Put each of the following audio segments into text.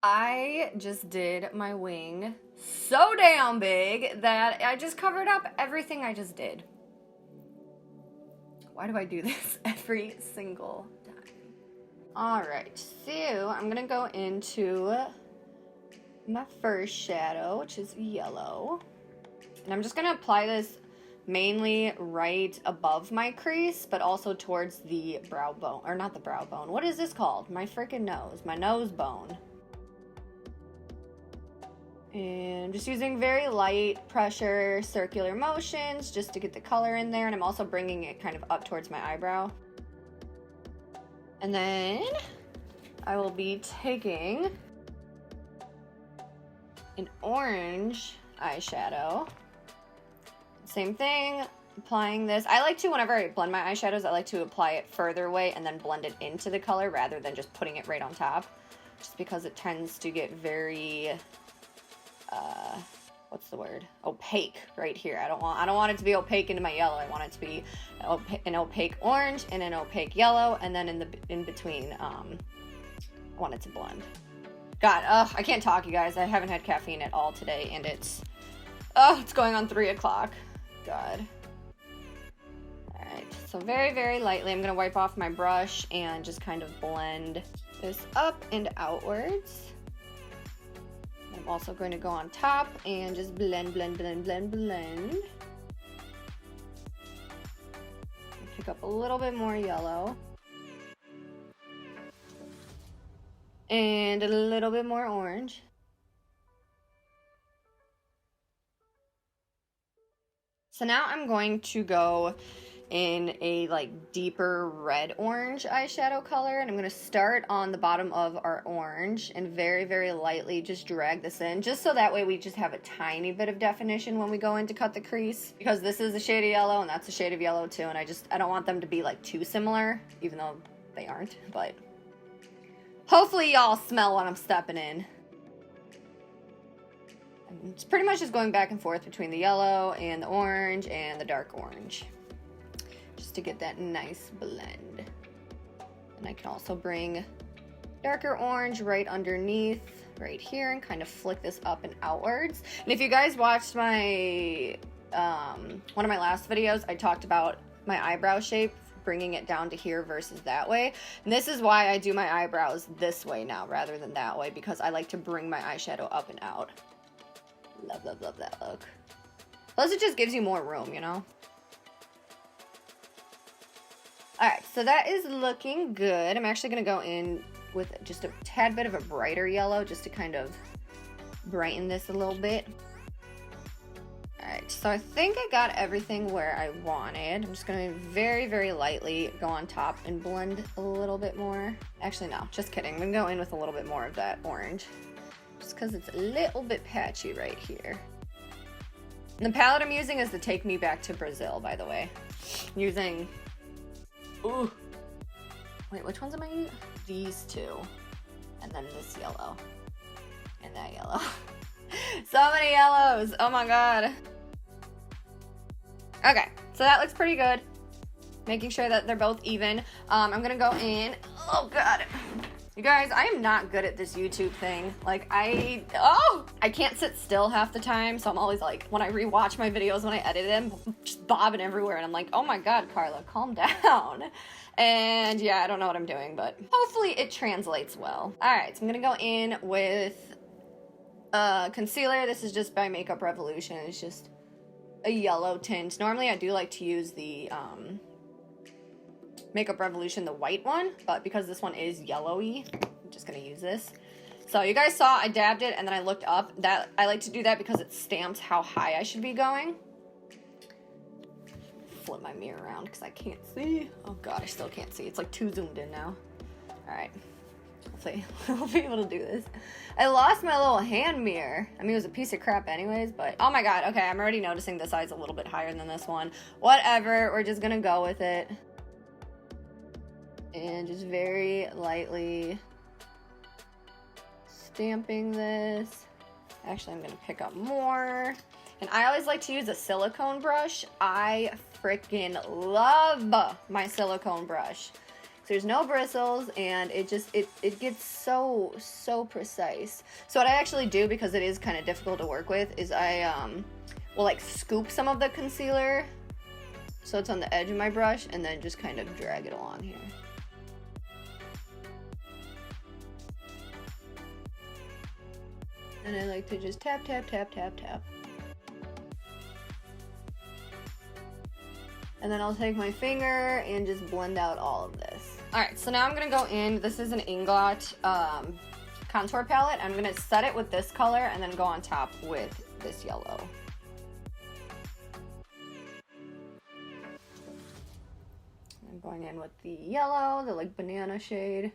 I just did my wing so damn big that I just covered up everything I just did. Why do I do this every single time? Alright, so I'm gonna go into my first shadow, which is yellow. And I'm just gonna apply this mainly right above my crease, but also towards the brow bone, or not the brow bone. What is this called? My freaking nose, my nose bone. And I'm just using very light pressure, circular motions just to get the color in there. And I'm also bringing it kind of up towards my eyebrow. And then I will be taking an orange eyeshadow. Same thing, applying this. I like to, whenever I blend my eyeshadows, I like to apply it further away and then blend it into the color rather than just putting it right on top. Just because it tends to get very... what's the word? Opaque right here. I don't want it to be opaque into my yellow. I want it to be an opaque orange and an opaque yellow, and then in between, I want it to blend. God, I can't talk, you guys. I haven't had caffeine at all today, and it's going on 3 o'clock. God. All right. So very, very lightly, I'm gonna wipe off my brush and just kind of blend this up and outwards. I'm also going to go on top and just blend, blend, blend, blend, blend. Pick up a little bit more yellow. And a little bit more orange. So now I'm going to go in a like deeper red orange eyeshadow color, and I'm going to start on the bottom of our orange and very, very lightly just drag this in, just so that way we just have a tiny bit of definition when we go in to cut the crease, because this is a shade of yellow and that's a shade of yellow too, and I don't want them to be like too similar, even though they aren't. But hopefully y'all smell what I'm stepping in. It's pretty much just going back and forth between the yellow and the orange and the dark orange, just to get that nice blend. And I can also bring darker orange right underneath right here and kind of flick this up and outwards. And if you guys watched my one of my last videos, I talked about my eyebrow shape, bringing it down to here versus that way. And this is why I do my eyebrows this way now rather than that way, because I like to bring my eyeshadow up and out. Love, love, love that look. Plus it just gives you more room, you know? Alright, so that is looking good. I'm actually going to go in with just a tad bit of a brighter yellow just to kind of brighten this a little bit. Alright, so I think I got everything where I wanted. I'm just going to very, very lightly go on top and blend a little bit more. Actually, no, just kidding. I'm going to go in with a little bit more of that orange, just because it's a little bit patchy right here. And the palette I'm using is the Take Me Back to Brazil, by the way. I'm using... Ooh. Wait, which ones am I using? These two. And then this yellow. And that yellow. So many yellows. Oh my god. Okay, so that looks pretty good. Making sure that they're both even. I'm gonna go in. Oh god. You guys, I am not good at this YouTube thing. Like, I can't sit still half the time, so I'm always like, when I rewatch my videos, when I edit them, just bobbing everywhere, and I'm like, oh my god, Carla, calm down. And yeah, I don't know what I'm doing, but hopefully it translates well. Alright, so I'm gonna go in with concealer. This is just by Makeup Revolution. It's just a yellow tint. Normally I do like to use the Makeup Revolution, the white one, but because this one is yellowy, I'm just gonna use this. So you guys saw I dabbed it and then I looked up. That I like to do that because it stamps how high I should be going. Flip my mirror around because I can't see. Oh god, I still can't see. It's like too zoomed in now. Alright. Hopefully I'll be able to do this. I lost my little hand mirror. I mean, it was a piece of crap anyways, but oh my god, okay, I'm already noticing this eye's a little bit higher than this one. Whatever, we're just gonna go with it. And just very lightly stamping this. Actually, I'm gonna pick up more. And I always like to use a silicone brush. I freaking love my silicone brush. There's no bristles, and it gets so precise. So what I actually do, because it is kind of difficult to work with, is I will like scoop some of the concealer so it's on the edge of my brush, and then just kind of drag it along here. And I like to just tap, tap, tap, tap, tap. And then I'll take my finger and just blend out all of this. All right, so now I'm gonna go in, this is an Inglot contour palette. I'm gonna set it with this color and then go on top with this yellow. I'm going in with the yellow, the like banana shade.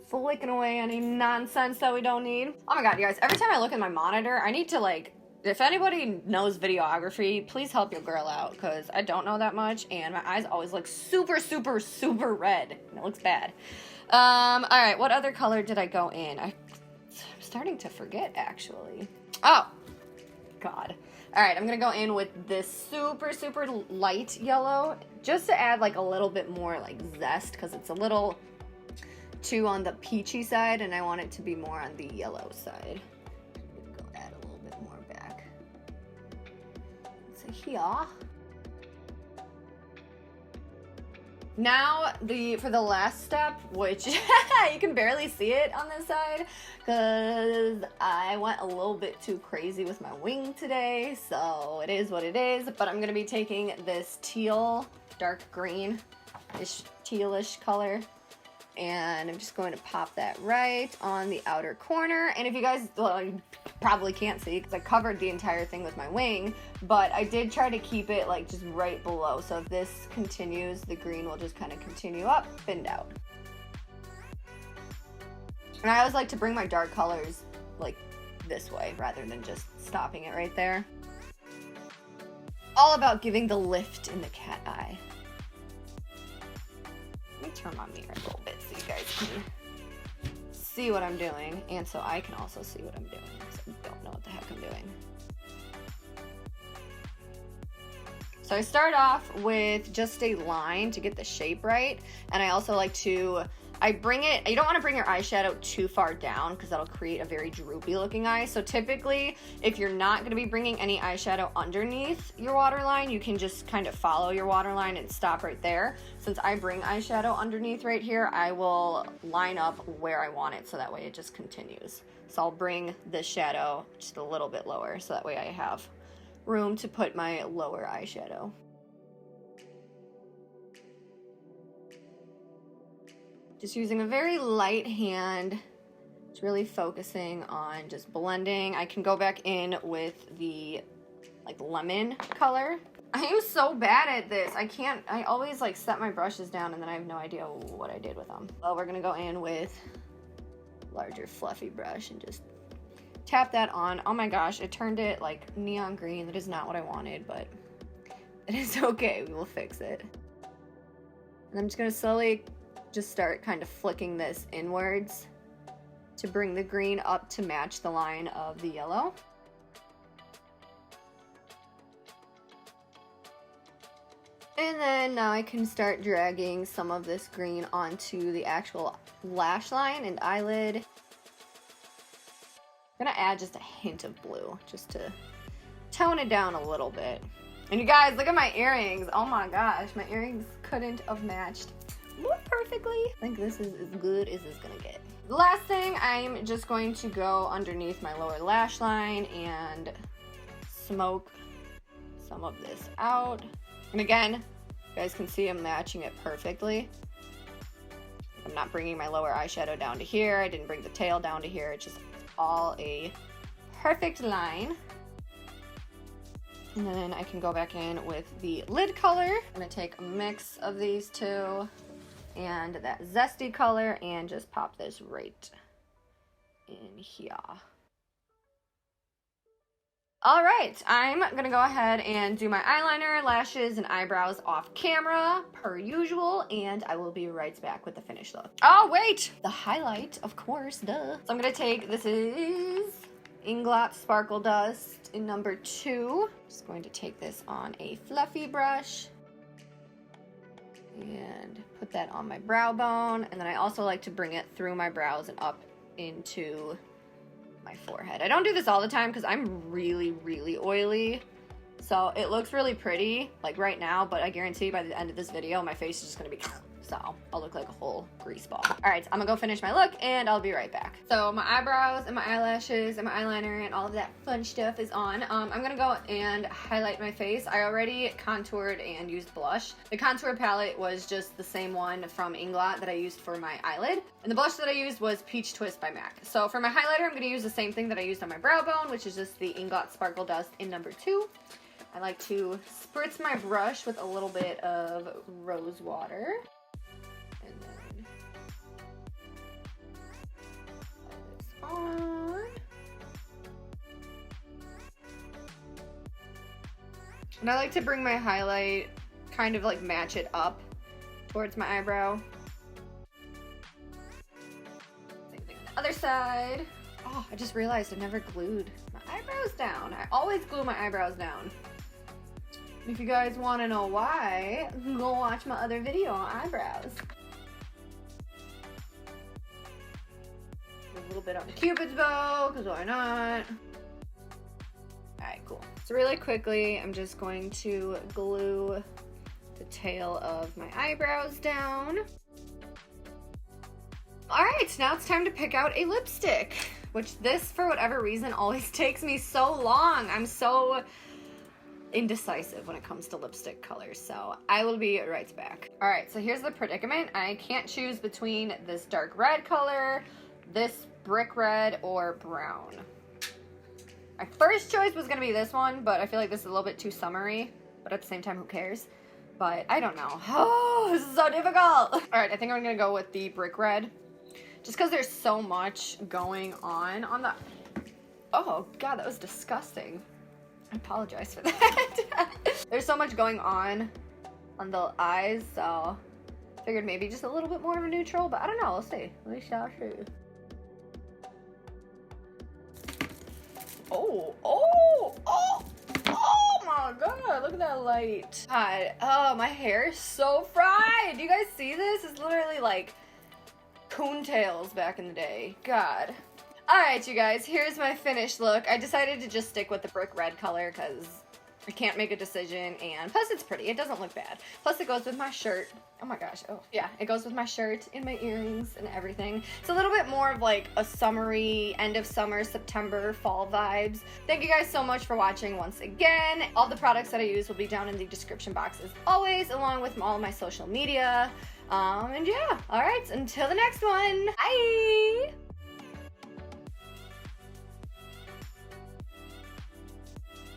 Flicking away any nonsense that we don't need. Oh my god, you guys, every time I look at my monitor, I need to like, if anybody knows videography, please help your girl out, because I don't know that much, and my eyes always look super red, and it looks bad. Alright, what other color did I go in? I'm starting to forget, actually. Oh, god. Alright, I'm gonna go in with this super light yellow, just to add like a little bit more like zest, because it's a little too on the peachy side, and I want it to be more on the yellow side. I'm gonna go add a little bit more back. So here. Now, for the last step, which you can barely see it on this side, because I went a little bit too crazy with my wing today, so it is what it is, but I'm gonna be taking this teal, dark green-ish, tealish color, and I'm just going to pop that right on the outer corner. And if you guys, well, you probably can't see because I covered the entire thing with my wing, but I did try to keep it like just right below. So if this continues, the green will just kind of continue up and out. And I always like to bring my dark colors like this way rather than just stopping it right there. All about giving the lift in the cat eye. Let me turn my mirror a little bit so you guys can see what I'm doing, and so I can also see what I'm doing, because I don't know what the heck I'm doing. So I start off with just a line to get the shape right, and I also like to, you don't want to bring your eyeshadow too far down because that'll create a very droopy looking eye. So typically, if you're not going to be bringing any eyeshadow underneath your waterline, you can just kind of follow your waterline and stop right there. Since I bring eyeshadow underneath right here, I will line up where I want it so that way it just continues. So I'll bring this shadow just a little bit lower so that way I have room to put my lower eyeshadow. Just using a very light hand, just really focusing on just blending. I can go back in with the like lemon color. I am so bad at this. I always like set my brushes down and then I have no idea what I did with them. Well, we're gonna go in with larger fluffy brush and just tap that on. Oh my gosh, it turned it like neon green. That is not what I wanted, but it is okay. We will fix it. And I'm just gonna slowly just start kind of flicking this inwards to bring the green up to match the line of the yellow. And then now I can start dragging some of this green onto the actual lash line and eyelid. I'm gonna add just a hint of blue just to tone it down a little bit. And you guys, look at my earrings. Oh my gosh, my earrings couldn't have matched more perfectly. I think this is as good as it's gonna get. The last thing, I'm just going to go underneath my lower lash line and smoke some of this out. And again, you guys can see I'm matching it perfectly. I'm not bringing my lower eyeshadow down to here. I didn't bring the tail down to here. It's just all a perfect line. And then I can go back in with the lid color. I'm gonna take a mix of these two and that zesty color and just pop this right in here. All right, I'm gonna go ahead and do my eyeliner, lashes, and eyebrows off camera per usual, and I will be right back with the finished look. Oh wait, the highlight, of course, duh. So I'm gonna take, this is Inglot Sparkle Dust in number 2. Just going to take this on a fluffy brush and put that on my brow bone. And then I also like to bring it through my brows and up into my forehead. I don't do this all the time because I'm really, really oily. So it looks really pretty, like right now, but I guarantee by the end of this video, my face is just gonna be, so I'll look like a whole grease ball. All right, so I'm gonna go finish my look and I'll be right back. So my eyebrows and my eyelashes and my eyeliner and all of that fun stuff is on. I'm gonna go and highlight my face. I already contoured and used blush. The contour palette was just the same one from Inglot that I used for my eyelid. And the blush that I used was Peach Twist by MAC. So for my highlighter, I'm gonna use the same thing that I used on my brow bone, which is just the Inglot Sparkle Dust in number 2. I like to spritz my brush with a little bit of rose water. And then put this on. And I like to bring my highlight, kind of like match it up towards my eyebrow. Same thing on the other side. Oh, I just realized I never glued my eyebrows down. I always glue my eyebrows down. If you guys want to know why, go watch my other video on eyebrows. A little bit on the Cupid's bow, because why not? Alright, cool. So really quickly, I'm just going to glue the tail of my eyebrows down. Alright, now it's time to pick out a lipstick, which this, for whatever reason, always takes me so long. I'm so indecisive when it comes to lipstick colors, so I will be right back. All right, so here's the predicament. I can't choose between this dark red color, this brick red, or brown. My first choice was gonna be this one, but I feel like this is a little bit too summery, but at the same time, who cares? But I don't know. Oh, this is so difficult. All right, I think I'm gonna go with the brick red, just because there's so much going on the, oh God, that was disgusting. I apologize for that. There's so much going on the eyes, so I figured maybe just a little bit more of a neutral, but I don't know, we'll see. We shall see. Oh my God, look at that light. God, oh, my hair is so fried. Do you guys see this? It's literally like coontails back in the day. God. Alright, you guys, here's my finished look. I decided to just stick with the brick red color because I can't make a decision, and plus it's pretty. It doesn't look bad. Plus it goes with my shirt. Oh my gosh, oh yeah, it goes with my shirt and my earrings and everything. It's a little bit more of like a summery, end of summer, September, fall vibes. Thank you guys so much for watching once again. All the products that I use will be down in the description box as always, along with all of my social media. And yeah, alright, until the next one, bye!